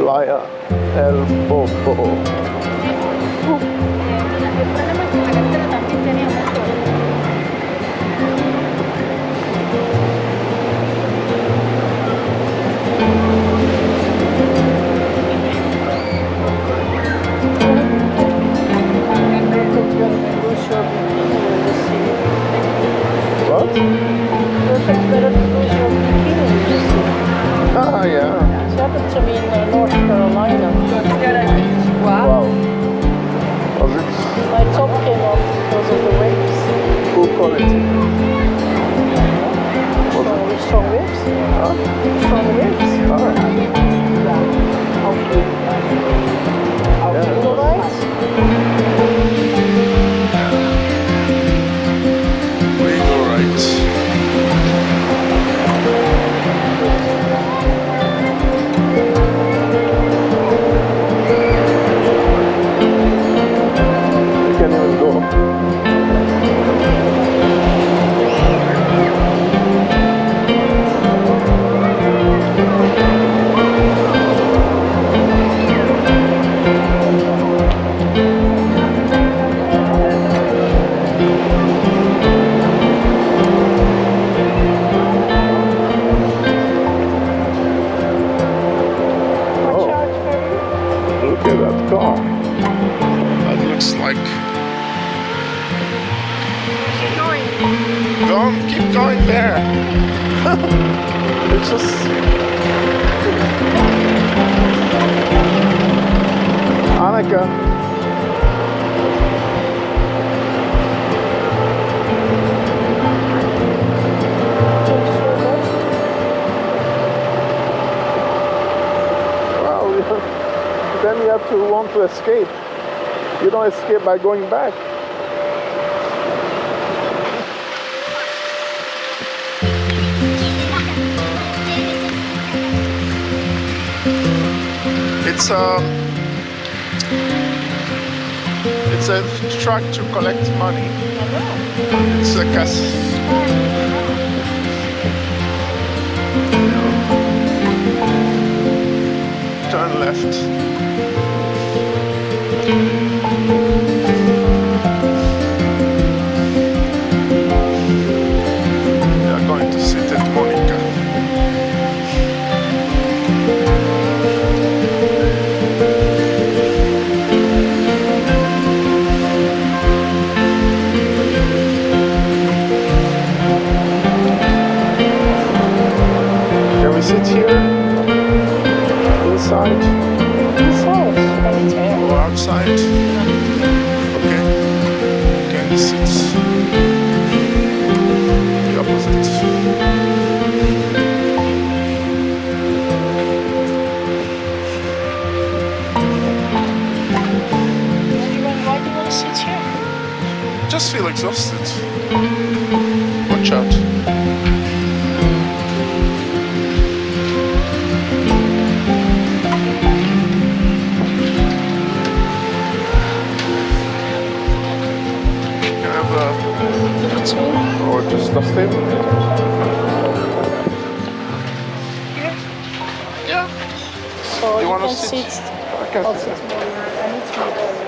Playa el Bobo. El problema es que la carretera también tenía mucho. What? It's better to lose your bikini, you see. Ah, yeah. It happened to me in North Carolina. Wow. Was it My top came off because of the waves. poor quality? Was it? Strong waves? Huh? Strong waves? Ah. Yeah. All right? We go right. You can even go. Watch out, Harry. Look at that car. That looks like. Keep going. Keep going there. It's just. Annika. Well, then you have to want to escape. You don't escape by going back. It's a truck to collect money. It's a turn left. We are going to sit at Monica. Can we sit here? Inside? Or outside? Okay. Can you sit the opposite? Why do you want to sit here? Just feel exhausted. Watch out. Or just the same? Here? Yeah. So You you wanna can sit? sit. I can I'll sit. sit more. I need to